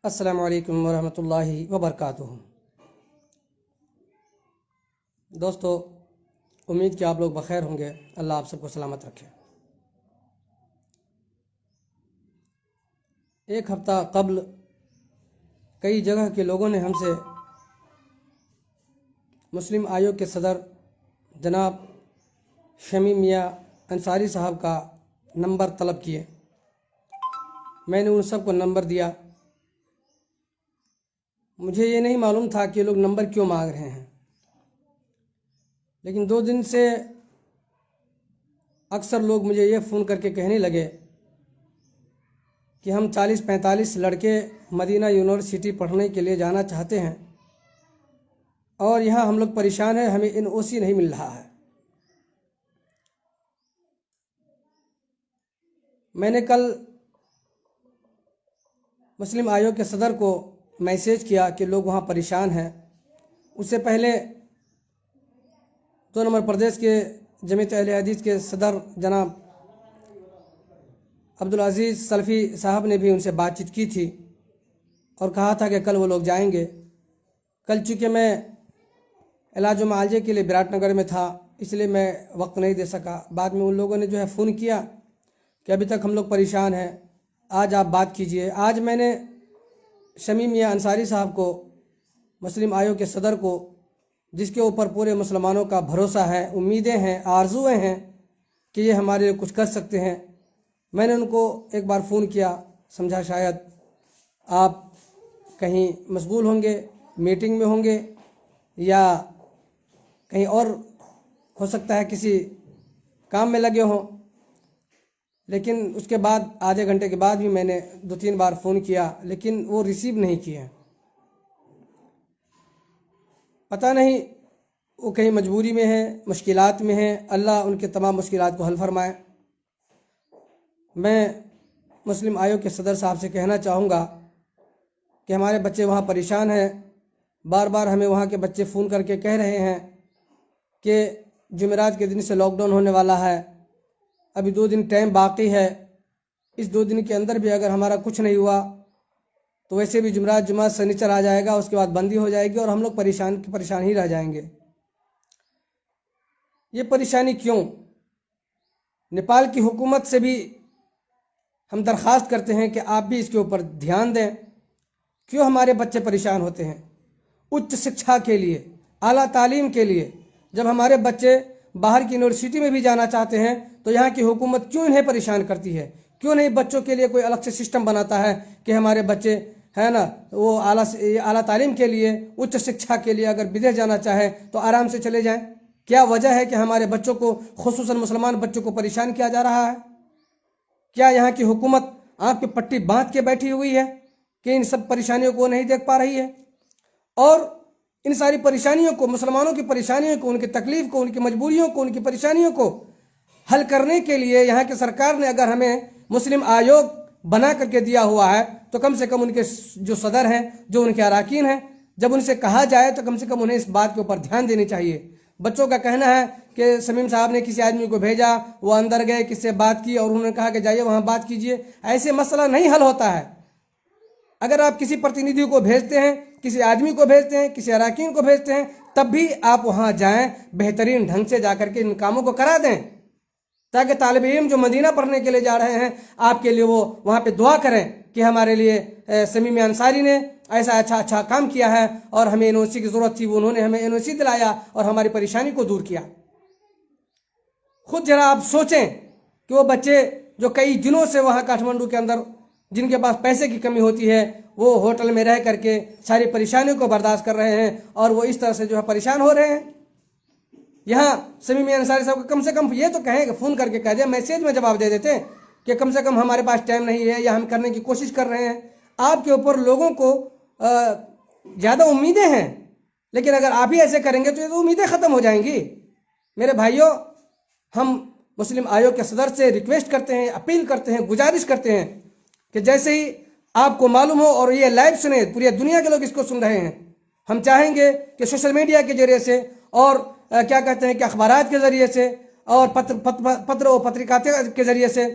السلام علیکم ورحمۃ اللہ وبرکاتہ۔ دوستو، امید کہ آپ لوگ بخیر ہوں گے۔ اللہ آپ سب کو سلامت رکھے۔ ایک ہفتہ قبل کئی جگہ کے لوگوں نے ہم سے مسلم آیوگ کے صدر جناب شمیم میاں انصاری صاحب کا نمبر طلب کیے۔ میں نے ان سب کو نمبر دیا۔ مجھے یہ نہیں معلوم تھا کہ یہ لوگ نمبر کیوں مانگ رہے ہیں، لیکن 2 دن سے اکثر لوگ مجھے یہ فون کر کے کہنے لگے کہ ہم 40-45 لڑکے مدینہ یونیورسٹی پڑھنے کے لیے جانا چاہتے ہیں اور یہاں ہم لوگ پریشان ہیں، ہمیں NOC نہیں مل رہا ہے۔ میں نے کل مسلم آیوگ کے صدر کو میسیج کیا کہ لوگ وہاں پریشان ہیں۔ اس سے پہلے 2 نمبر پردیش کے جمعیت اہل حدیث کے صدر جناب عبدالعزیز سلفی صاحب نے بھی ان سے بات چیت کی تھی اور کہا تھا کہ کل وہ لوگ جائیں گے۔ کل چونکہ میں علاج و معالجے کے لیے براٹ نگر میں تھا، اس لیے میں وقت نہیں دے سکا۔ بعد میں ان لوگوں نے فون کیا کہ ابھی تک ہم لوگ پریشان ہیں، آج آپ بات کیجئے۔ آج میں نے شمیم میاں انصاری صاحب کو، مسلم آیوگ کے صدر کو، جس کے اوپر پورے مسلمانوں کا بھروسہ ہے، امیدیں ہیں، آرزویں ہیں کہ یہ ہمارے لیے کچھ کر سکتے ہیں، میں نے ان کو ایک بار فون کیا۔ سمجھا شاید آپ کہیں مشغول ہوں گے، میٹنگ میں ہوں گے، یا کہیں اور ہو سکتا ہے کسی کام میں لگے ہوں، لیکن اس کے بعد آدھے گھنٹے کے بعد بھی میں نے 2-3 بار فون کیا، لیکن وہ ریسیو نہیں کیے۔ پتہ نہیں وہ کہیں مجبوری میں ہیں، مشکلات میں ہیں۔ اللہ ان کے تمام مشکلات کو حل فرمائے۔ میں مسلم آیوگ کے صدر صاحب سے کہنا چاہوں گا کہ ہمارے بچے وہاں پریشان ہیں۔ بار بار ہمیں وہاں کے بچے فون کر کے کہہ رہے ہیں کہ جمعرات کے دن سے لاک ڈاؤن ہونے والا ہے، ابھی 2 دن ٹائم باقی ہے، اس 2 دن کے اندر بھی اگر ہمارا کچھ نہیں ہوا تو ویسے بھی جمعہ سنیچر آ جائے گا، اس کے بعد بندی ہو جائے گی اور ہم لوگ پریشان ہی رہ جائیں گے۔ یہ پریشانی کیوں؟ نیپال کی حکومت سے بھی ہم درخواست کرتے ہیں کہ آپ بھی اس کے اوپر دھیان دیں۔ کیوں ہمارے بچے پریشان ہوتے ہیں؟ اچ شکشا کے لیے، اعلیٰ تعلیم کے لیے جب ہمارے بچے باہر کی یونیورسٹی میں بھی جانا چاہتے ہیں تو یہاں کی حکومت کیوں انہیں پریشان کرتی ہے؟ کیوں نہیں بچوں کے لیے کوئی الگ سے سسٹم بناتا ہے کہ ہمارے بچے ہے نا وہ اعلیٰ تعلیم کے لیے، اچ شکشا کے لیے اگر بدیش جانا چاہے تو آرام سے چلے جائیں؟ کیا وجہ ہے کہ ہمارے بچوں کو، خصوصاً مسلمان بچوں کو پریشان کیا جا رہا ہے؟ کیا یہاں کی حکومت آنکھ پہ پٹی باندھ کے بیٹھی ہوئی ہے کہ ان سب پریشانیوں کو نہیں دیکھ پا رہی ہے؟ اور ان ساری پریشانیوں کو، مسلمانوں کی پریشانیوں کو، ان کی تکلیف کو، ان کی مجبوریوں کو، ان کی پریشانیوں کو حل کرنے کے لیے یہاں کی سرکار نے اگر ہمیں مسلم آیوگ بنا کر کے دیا ہوا ہے تو کم سے کم ان کے جو صدر ہیں، جو ان کے اراکین ہیں، جب ان سے کہا جائے تو کم سے کم انہیں اس بات کے اوپر دھیان دینی چاہیے۔ بچوں کا کہنا ہے کہ شمیم صاحب نے کسی آدمی کو بھیجا، وہ اندر گئے، کس سے بات کی اور انہوں نے کہا کہ جائیے وہاں بات کیجئے۔ ایسے مسئلہ نہیں حل ہوتا ہے۔ اگر آپ کسی پرتیندھی کو بھیجتے ہیں، کسی آدمی کو بھیجتے ہیں، کسی اراکین کو بھیجتے ہیں، تب بھی آپ وہاں جائیں، بہترین ڈھنگ سے جا کر کے ان کاموں کو کرا دیں، تاکہ طالب علم جو مدینہ پڑھنے کے لیے جا رہے ہیں آپ کے لیے وہ وہاں پہ دعا کریں کہ ہمارے لیے شمیم انصاری نے ایسا اچھا کام کیا ہے اور ہمیں NOC کی ضرورت تھی، انہوں نے ہمیں NOC دلایا اور ہماری پریشانی کو دور کیا۔ خود ذرا آپ سوچیں کہ وہ بچے جو کئی دنوں سے وہاں کاٹھمنڈو کے اندر، جن کے پاس پیسے کی کمی ہوتی ہے، وہ ہوٹل میں رہ کر کے ساری پریشانیوں کو برداشت کر رہے ہیں اور وہ اس طرح سے پریشان ہو رہے ہیں۔ یہاں شمیم انصاری صاحب کو کم سے کم یہ تو کہیں کہ فون کر کے کہہ دیں، میسیج میں جواب دے دیتے کہ کم سے کم ہمارے پاس ٹائم نہیں ہے یا ہم کرنے کی کوشش کر رہے ہیں۔ آپ کے اوپر لوگوں کو زیادہ امیدیں ہیں، لیکن اگر آپ ہی ایسے کریں گے تو یہ تو امیدیں ختم ہو جائیں گی۔ میرے بھائیوں، ہم مسلم آیوگ کے صدر سے ریکویسٹ کرتے ہیں، اپیل کرتے ہیں، گزارش کرتے ہیں کہ جیسے ہی آپ کو معلوم ہو اور یہ لائیو سنیں، پوری دنیا کے لوگ اس کو سن رہے ہیں، ہم چاہیں گے کہ سوشل میڈیا کے ذریعے سے اور کیا کہتے ہیں کہ اخبارات کے ذریعے سے اور پتر و پترکات کے ذریعے سے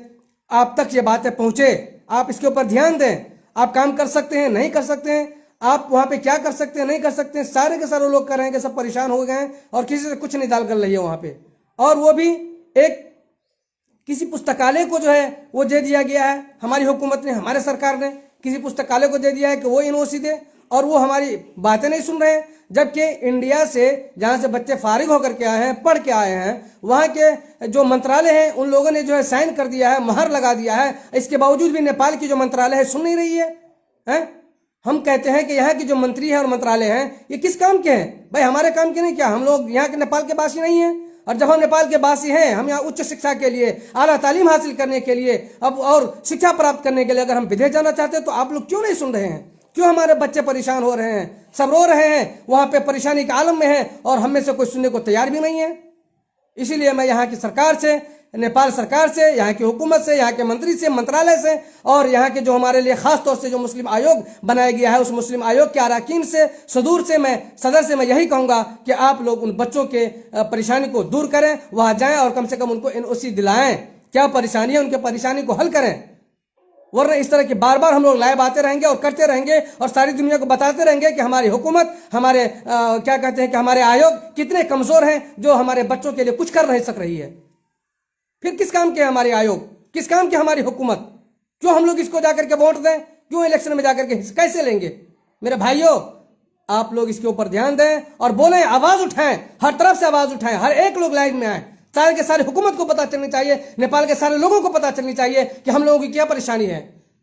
آپ تک یہ باتیں پہنچے۔ آپ اس کے اوپر دھیان دیں، آپ کام کر سکتے ہیں نہیں کر سکتے ہیں، آپ وہاں پہ کیا کر سکتے ہیں نہیں کر سکتے ہیں، سارے کے سارے لوگ کر رہے ہیں کہ سب پریشان ہو گئے ہیں اور کسی سے کچھ نہیں ڈال کر رہی ہے وہاں پہ، اور وہ بھی ایک کسی پستکالیہ کو جو ہے وہ دے دیا گیا ہے، ہماری حکومت نے، ہمارے سرکار نے کسی پستکالیہ کو دے دیا ہے کہ وہ یونیورسٹی دے، اور وہ ہماری باتیں نہیں سن رہے ہیں، جبکہ انڈیا سے جہاں سے بچے فارغ ہو کر کے آئے ہیں، پڑھ کے آئے ہیں، وہاں کے جو منترالیہ ہیں ان لوگوں نے جو ہے سائن کر دیا ہے، مہر لگا دیا ہے، اس کے باوجود بھی نیپال کی جو منترالیہ ہے سن نہیں رہی ہے۔ ہم کہتے ہیں کہ یہاں کی جو منتری ہیں اور منترالیہ ہیں یہ کس کام کے ہیں؟ بھائی ہمارے کام کے نہیں، کیا ہم لوگ یہاں کے نیپال کے باسی نہیں ہیں؟ اور جب ہم نیپال کے باسی ہیں، ہم یہاں اچ شکشا کے لیے، اعلیٰ تعلیم حاصل کرنے کے لیے اور شکشا پراپت کرنے کے لیے اگر ہم ودیش جانا چاہتے ہیں تو آپ لوگ کیوں نہیں سن رہے ہیں؟ کیوں ہمارے بچے پریشان ہو رہے ہیں، سب رو رہے ہیں، وہاں پہ پریشانی کے عالم میں ہیں، اور ہم میں سے کوئی سننے کو تیار بھی نہیں ہے؟ اسی لیے میں یہاں کی سرکار سے، نیپال سرکار سے، یہاں کی حکومت سے، یہاں کے منتری سے، منترالیہ سے، اور یہاں کے جو ہمارے لیے خاص طور سے جو مسلم آیوگ بنایا گیا ہے اس مسلم آیوگ کے اراکین سے، صدور سے، میں صدر سے میں یہی کہوں گا کہ آپ لوگ ان بچوں کے پریشانی کو دور کریں، وہاں جائیں اور کم سے کم ان کو NOC دلائیں، کیا پریشانی ہے ان کے پریشانی کو حل کریں، ورنہ اس طرح کی بار بار ہم لوگ لائب آتے رہیں گے اور کرتے رہیں گے اور ساری دنیا کو بتاتے رہیں گے کہ ہماری حکومت، ہمارے کیا کہتے ہیں کہ ہمارے آیوگ کتنے کمزور ہیں جو ہمارے بچوں کے لیے کچھ کر نہیں سک رہی ہے۔ پھر کس کام کے ہمارے آیوگ، کس کام کی ہماری حکومت؟ کیوں ہم لوگ اس کو جا کر کے ووٹ دیں؟ کیوں الیکشن میں جا کر کے کیسے لیں گے؟ میرے بھائیوں، آپ لوگ اس کے اوپر دھیان دیں اور بولیں، آواز اٹھائیں، ہر طرف سے آواز اٹھائیں، ہر ایک لوگ لائن میں آئیں، سارے کے سارے حکومت کو پتہ چلنی چاہیے، نیپال کے سارے لوگوں کو پتہ چلنی چاہیے کہ ہم لوگوں کی کیا پریشانی ہے۔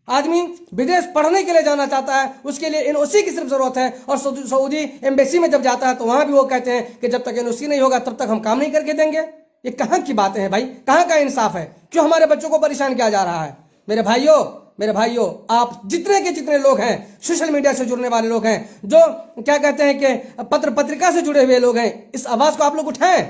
آدمی ودیش پڑھنے کے لیے جانا چاہتا ہے، اس کے لیے NOC کی صرف ضرورت ہے، اور سعودی ایمبیسی میں جب جاتا ہے تو وہاں بھی وہ کہتے ہیں کہ جب تک NOC نہیں ہوگا تب تک ہم کام نہیں کر کے دیں گے۔ یہ کہاں کی باتیں ہیں بھائی؟ کہاں کا انصاف ہے؟ کیوں ہمارے بچوں کو پریشان کیا جا رہا ہے؟ میرے بھائیوں، آپ جتنے کے جتنے لوگ ہیں، سوشل میڈیا سے جڑنے والے لوگ ہیں، جو کیا کہتے ہیں کہ پترکا سے جڑے ہوئے لوگ ہیں، اس آواز کو آپ لوگ اٹھائیں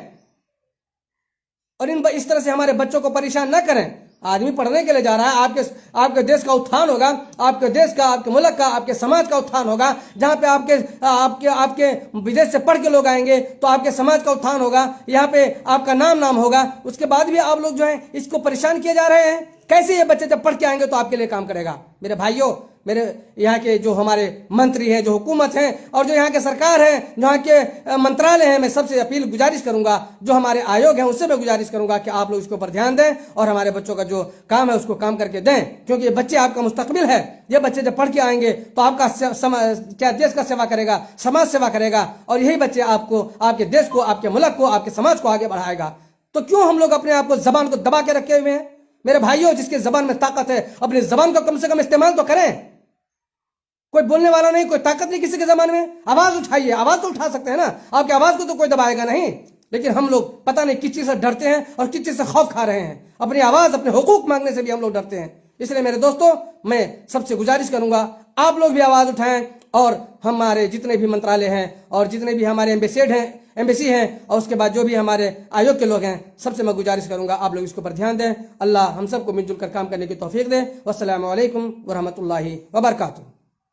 اور اس طرح سے ہمارے بچوں کو پریشان نہ کریں۔ آدمی پڑھنے کے لیے جا رہا ہے، آپ کے دیش کا اتھان ہوگا، آپ کے دیش کا، آپ کے ملک کا، آپ کے سماج کا اتھان ہوگا، جہاں پہ آپ کے ودیش سے پڑھ کے لوگ آئیں گے تو آپ کے سماج کا اتھان ہوگا، یہاں پہ آپ کا نام ہوگا، اس کے بعد بھی آپ لوگ جو ہیں اس کو پریشان کیے جا رہے ہیں۔ کیسے یہ بچے جب پڑھ کے آئیں گے تو آپ کے لیے کام کرے گا؟ میرے بھائیوں، میرے یہاں کے جو ہمارے منتری ہیں، جو حکومت ہیں، اور جو یہاں کے سرکار ہیں، یہاں کے منترالیہ ہیں، میں سب سے گزارش کروں گا، جو ہمارے آیوگ ہیں ان سے میں گزارش کروں گا کہ آپ لوگ اس کے اوپر دھیان دیں اور ہمارے بچوں کا جو کام ہے اس کو کام کر کے دیں، کیونکہ یہ بچے آپ کا مستقبل ہے۔ یہ بچے جب پڑھ کے آئیں گے تو آپ کا کیا دیش کا سیوا کرے گا، سماج سیوا کرے گا، اور یہی بچے آپ کو، آپ کے دیش کو، آپ کے ملک کو، آپ کے سماج کو آگے بڑھائے گا۔ تو کیوں ہم لوگ اپنے آپ کو زبان کو دبا کے رکھے ہوئے ہیں؟ میرے بھائیوں، جس کے زبان میں طاقت ہے اپنی زبان کو کم سے کم استعمال تو کریں۔ کوئی بولنے والا نہیں، کوئی طاقت نہیں کسی کے زبان میں، آواز اٹھائیے، آواز تو اٹھا سکتے ہیں نا، آپ کی آواز کو تو کوئی دبائے گا نہیں۔ لیکن ہم لوگ پتہ نہیں کس چیز سے ڈرتے ہیں اور کس چیز سے خوف کھا رہے ہیں، اپنی آواز، اپنے حقوق مانگنے سے بھی ہم لوگ ڈرتے ہیں۔ اس لیے میرے دوستوں، میں سب سے گزارش کروں گا آپ لوگ بھی آواز اٹھائیں، اور ہمارے جتنے بھی منترالیہ ہیں اور جتنے بھی ہمارے ایمبیسی ہیں اور اس کے بعد جو بھی ہمارے آیوگ کے لوگ ہیں، سب سے میں گزارش کروں گا آپ لوگ اس کے اوپر دھیان دیں۔ اللہ ہم سب کو مل جل کر کام کرنے کی توفیق دے۔ والسلام علیکم ورحمۃ اللہ وبرکاتہ۔